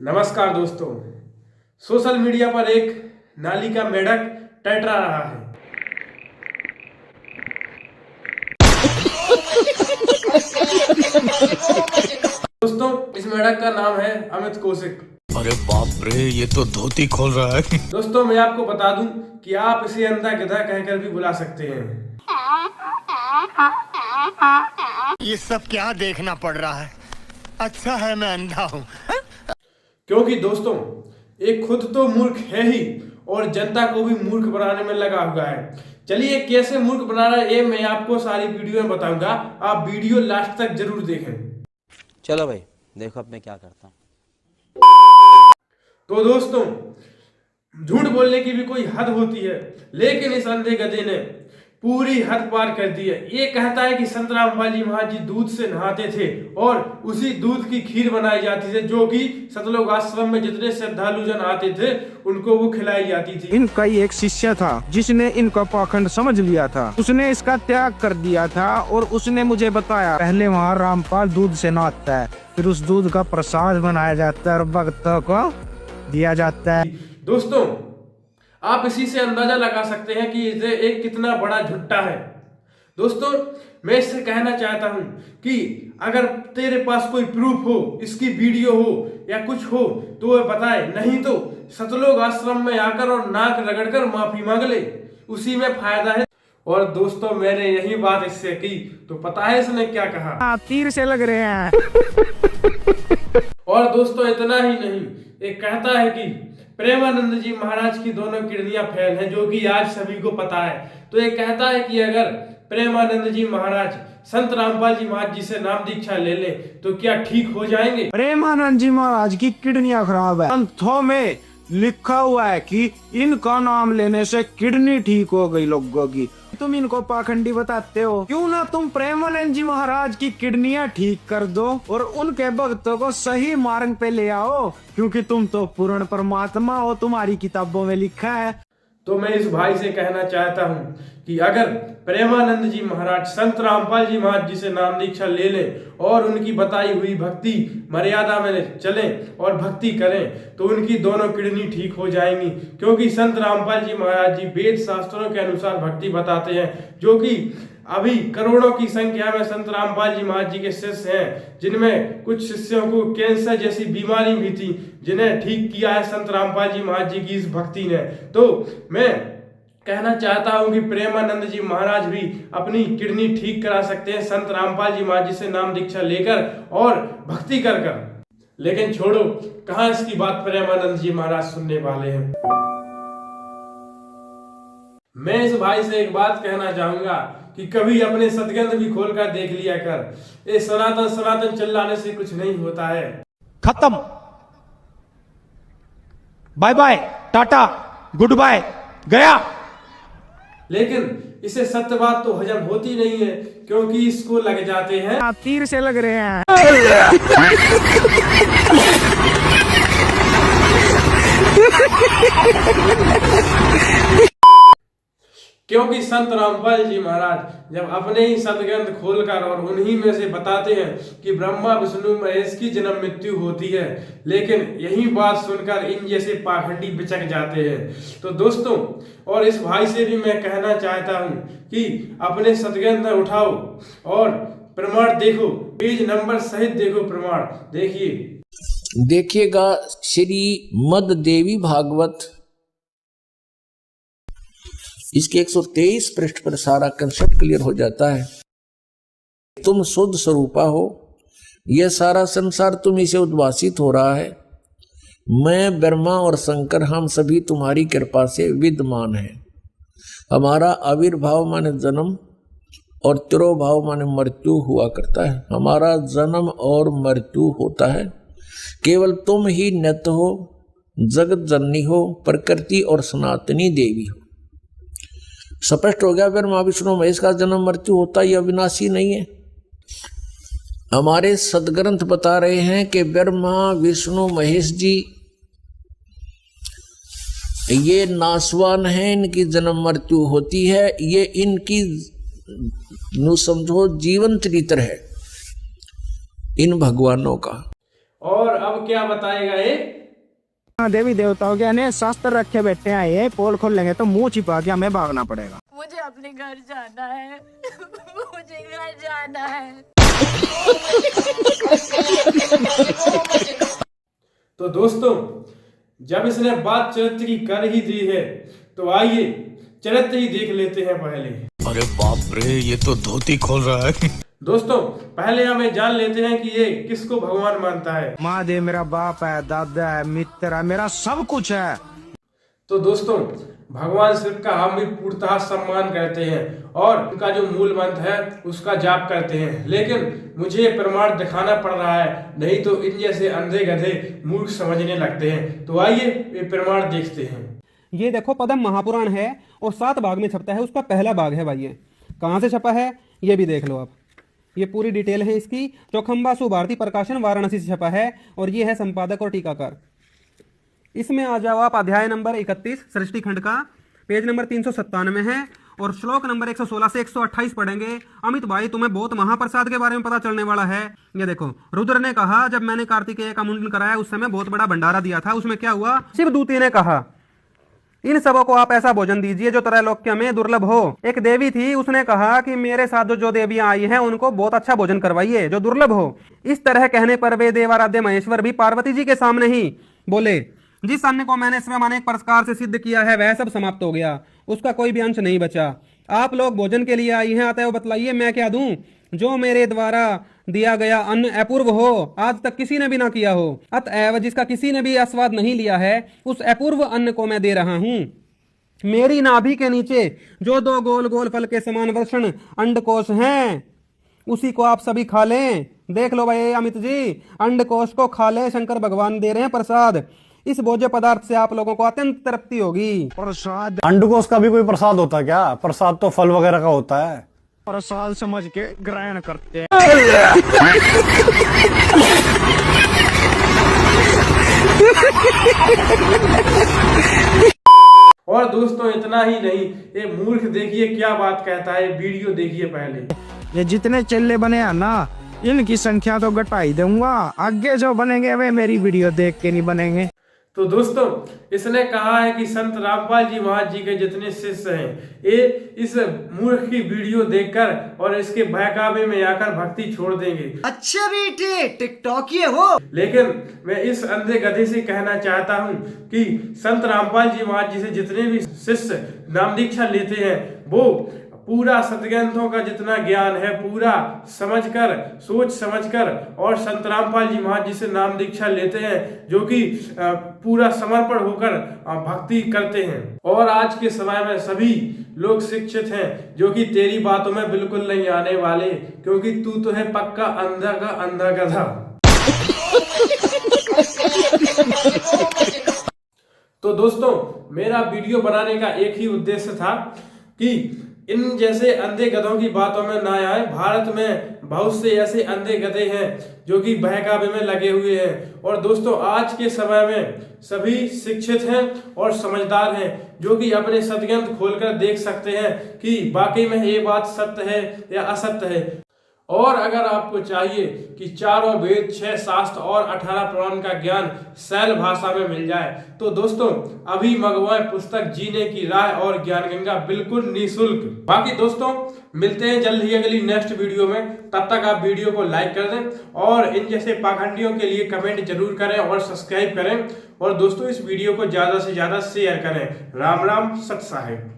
नमस्कार दोस्तों। Social media पर एक नाली का मेढक टटरा रहा है। दोस्तों, इस मेढक का नाम है अमित कौशिक। अरे बाप रे, ये तो धोती खोल रहा है। दोस्तों, मैं आपको बता दूं कि आप इसे अंधा गधा कहकर भी बुला सकते हैं। ये सब क्या देखना पड़ रहा है? अच्छा है मैं अंधा हूँ। क्योंकि दोस्तों, एक खुद तो मूर्ख है ही और जनता को भी मूर्ख बनाने में लगा हुआ है। चलिए, कैसे मूर्ख बना रहा है ये मैं आपको सारी वीडियो में बताऊंगा। आप वीडियो लास्ट तक जरूर देखें। चलो भाई, देखो अब मैं क्या करता हूँ। तो दोस्तों, झूठ बोलने की भी कोई हद होती है, लेकिन इस अंधे गधे ने पूरी हद पार कर दी है। ये कहता है कि संत रामपाल जी महाराज जी दूध से नहाते थे और उसी दूध की खीर बनाई जाती थी, जो कि सतलोक आश्रम में जितने श्रद्धालु जन आते थे उनको वो खिलाई जाती थी। इनका ही एक शिष्य था जिसने इनका पाखंड समझ लिया था। उसने इसका त्याग कर दिया था और उसने मुझे बताया, पहले वहाँ रामपाल दूध से नहाता है, फिर उस दूध का प्रसाद बनाया जाता है और भक्तों को दिया जाता है। दोस्तों, आप इसी से अंदाजा लगा सकते हैं कि ये एक कितना बड़ा झुट्टा है। दोस्तों, मैं इससे कहना चाहता हूं कि अगर तेरे पास कोई प्रूफ हो, इसकी वीडियो हो या कुछ हो तो वह बताए, नहीं तो सतलोक आश्रम में आकर और नाक रगड़कर माफी मांग ले, उसी में फायदा है। और दोस्तों, मैंने यही बात इससे की तो पता है इसने क्या कहा? तीर से लग रहे हैं। और दोस्तों, इतना ही नहीं, एक कहता है कि प्रेमानंद जी महाराज की दोनों किडनियां फेल हैं, जो कि आज सभी को पता है। तो ये कहता है कि अगर प्रेमानंद जी महाराज संत रामपाल जी महाराज जी से नाम दीक्षा ले ले तो क्या ठीक हो जाएंगे? प्रेमानंद जी महाराज की किडनियां खराब है। ग्रंथों में लिखा हुआ है कि इनका नाम लेने से किडनी ठीक हो गई लोगों की। तुम इनको पाखंडी बताते हो, क्यों ना तुम प्रेमानंद जी महाराज की किडनियां ठीक कर दो और उनके भक्तों को सही मार्ग पे ले आओ, क्योंकि तुम तो पूर्ण परमात्मा हो, तुम्हारी किताबों में लिखा है। तो मैं इस भाई से कहना चाहता हूं कि अगर प्रेमानंद जी महाराज संत रामपाल जी महाराज जी से नाम दीक्षा ले लें और उनकी बताई हुई भक्ति मर्यादा में चलें और भक्ति करें तो उनकी दोनों किडनी ठीक हो जाएंगी। क्योंकि संत रामपाल जी महाराज जी वेद शास्त्रों के अनुसार भक्ति बताते हैं, जो कि अभी करोड़ों की संख्या में संत रामपाल जी महाराज जी के शिष्य हैं, जिनमें कुछ शिष्यों को कैंसर जैसी बीमारी भी थी, जिन्हें ठीक किया है संत रामपाल जी महाराज जी की इस भक्ति ने। तो मैं कहना चाहता हूं कि प्रेमानंद जी महाराज भी अपनी किडनी ठीक करा सकते हैं संत रामपाल जी महाराज जी से नाम दीक्षा लेकर और भक्ति कर कर। लेकिन छोड़ो, कहां इसकी बात प्रेमानंद जी महाराज सुनने वाले हैं। मैं इस भाई से एक बात कहना चाहूंगा कि कभी अपने सदगंध भी खोलकर देख लिया कर। ये सनातन सनातन चिल्लाने से कुछ नहीं होता है। खत्म, bye bye, tata, goodbye, गया। लेकिन इसे सत्य बात तो हजम होती नहीं है, क्योंकि इसको लग जाते हैं तीर से लग रहे हैं। क्योंकि संत रामपाल जी महाराज जब अपने ही सदग्रंथ खोलकर और उन्हीं में से बताते हैं कि ब्रह्मा विष्णु महेश की जन्म मृत्यु होती है, लेकिन यही बात सुनकर इन जैसे पाखंडी बिचक जाते हैं। तो दोस्तों, और इस भाई से भी मैं कहना चाहता हूं कि अपने सदग्रंथ उठाओ और प्रमाण देखो, पेज नंबर सहित देखो, प्रमाण देखिएगा श्री मद देवी भागवत, इसके 123 पृष्ठ पर सारा कंसेप्ट क्लियर हो जाता है। तुम शुद्ध स्वरूपा हो, यह सारा संसार तुम्ही से उद्भासित हो रहा है। मैं ब्रह्मा और शंकर हम सभी तुम्हारी कृपा से विद्यमान हैं। हमारा आविर्भाव माने जन्म और तिरोभाव माने मृत्यु हुआ करता है। हमारा जन्म और मृत्यु होता है, केवल तुम ही नित्य हो, जगत जननी हो, प्रकृति और सनातनी देवी हो। स्पष्ट हो गया, ब्रह्मा विष्णु महेश का जन्म मृत्यु होता है, यह अविनाशी नहीं है। हमारे सदग्रंथ बता रहे हैं कि ब्रह्मा विष्णु महेश जी ये नासवान हैं, इनकी जन्म मृत्यु होती है। ये इनकी नु समझो जीवन चरित्र है इन भगवानों का। और अब क्या बताएगा ये? देवी देवताओं के अनेक शास्त्र रखे बैठे हैं, ये पोल खोल लेंगे तो मुंह छिपा के हमें भागना पड़ेगा। मुझे अपने घर जाना है। मुझे घर जाना है। तो दोस्तों, जब इसने बात चरित्र की कर ही दी है तो आइए चरित्र ही देख लेते हैं पहले। अरे बाप रे, ये तो धोती खोल रहा है। दोस्तों, पहले हमें जान लेते हैं कि ये किसको भगवान मानता है। महादेव मेरा बाप है, दादा है, मित्र है, मेरा सब कुछ है। तो दोस्तों, भगवान शिव का हम भी पूर्णतः सम्मान करते हैं और उनका जो मूल मंत्र है उसका जाप करते हैं, लेकिन मुझे प्रमाण दिखाना पड़ रहा है, नहीं तो इन जैसे अंधे गधे मूर्ख समझने लगते हैं। तो आइए ये प्रमाण देखते हैं। ये देखो, पद्म महापुराण है और 7 भाग में छपता है। उसका पहला भाग है भाई। ये कहाँ से छपा है ये भी देख लो आप। ये पूरी डिटेल है इसकी। चौखंबा सुभारती प्रकाशन वाराणसी से छपा है और ये है संपादक और टीकाकार। इसमें आ जाओ आप अध्याय नंबर 31 सृष्टि खंड का, पेज नंबर 397 है और श्लोक नंबर 116 से 128 पढ़ेंगे। अमित भाई, तुम्हें बहुत महाप्रसाद के बारे में पता चलने वाला है। ये देखो, रुद्र ने कहा, जब मैंने कार्तिकेय का मुंडन कराया उस समय बहुत बड़ा भंडारा दिया था। उसमें क्या हुआ? शिवदूती ने कहा, इन सबों को आप ऐसा भोजन दीजिए जो त्रैलोक्य में दुर्लभ हो। एक देवी थी, उसने कहा कि मेरे साथ जो देवियां आई हैं उनको बहुत अच्छा भोजन करवाइए जो दुर्लभ हो। इस तरह कहने पर वे देवाराध्य महेश्वर भी पार्वती जी के सामने ही बोले, जिस अन्न को मैंने स्वयं अनेक प्रकार से सिद्ध किया है वह सब समाप्त हो गया, उसका कोई भी अंश नहीं बचा। आप लोग भोजन के लिए आई हैं, अतएव बतलाइए मैं क्या दूं जो मेरे द्वारा दिया गया अन्न अपूर्व हो, आज तक किसी ने भी ना किया हो। अतएव जिसका किसी ने भी आस्वाद नहीं लिया है उस अपूर्व अन्न को मैं दे रहा हूं। मेरी नाभि के नीचे जो 2 गोल गोल फल के समान वर्षण अंडकोश हैं उसी को आप सभी खा लें। देख लो भाई अमित जी, अंडकोश को खा ले, शंकर भगवान दे रहे हैं प्रसाद। इस भोज्य पदार्थ से आप लोगों को अत्यंत तृप्ति होगी। प्रसाद, अंडकोश का भी कोई प्रसाद होता है क्या? प्रसाद तो फल वगैरह का होता है। प्रसाद समझ के ग्रहण करते हैं। और दोस्तों, इतना ही नहीं, ये मूर्ख देखिए क्या बात कहता है। वीडियो देखिए पहले। ये जितने चेले बने हैं ना, इनकी संख्या तो घटा ही दूंगा। आगे जो बनेंगे वे मेरी वीडियो देख के नहीं बनेंगे। तो दोस्तों, इसने कहा है कि संत रामपाल जी महाराज जी के जितने शिष्य हैं ये इस मूर्ख की वीडियो देखकर और इसके बहकावे में आकर भक्ति छोड़ देंगे। अच्छा बेटे, टिकटॉक ये हो। लेकिन मैं इस अंधे गधे से कहना चाहता हूं कि संत रामपाल जी महाराज जी से जितने भी शिष्य नाम दीक्षा लेते हैं वो पूरा सतग्रंथों का जितना ज्ञान है पूरा समझकर, सोच समझकर और संत रामपाल जी महाराज जी से नाम दीक्षा लेते हैं, जो कि पूरा समर्पण होकर भक्ति करते हैं। और आज के समय में सभी लोग शिक्षित हैं जो कि तेरी बातों में बिल्कुल नहीं आने वाले, क्योंकि तू तो है पक्का अंधा का अंधा गधा। तो दोस्तों, मेरा वीडियो बनाने का एक ही उद्देश्य था कि इन जैसे अंधे गधों की बातों में ना आए। भारत में बहुत से ऐसे अंधे गधे हैं जो कि बहकावे में लगे हुए हैं। और दोस्तों, आज के समय में सभी शिक्षित हैं और समझदार हैं जो कि अपने सदग्रंथ खोलकर देख सकते हैं कि वाकई में ये बात सत्य है या असत्य है। और अगर आपको चाहिए कि 4 वेद, 6 शास्त्र और 18 पुराण का ज्ञान सरल भाषा में मिल जाए तो दोस्तों अभी मंगवाएं पुस्तक जीने की राह और ज्ञान गंगा बिल्कुल निःशुल्क। बाकी दोस्तों, मिलते हैं जल्द ही अगली नेक्स्ट वीडियो में। तब तक आप वीडियो को लाइक कर दें और इन जैसे पाखंडियों के लिए कमेंट जरूर करें और सब्सक्राइब करें। और दोस्तों, इस वीडियो को ज्यादा से ज्यादा शेयर करें। राम राम, सत साहिब।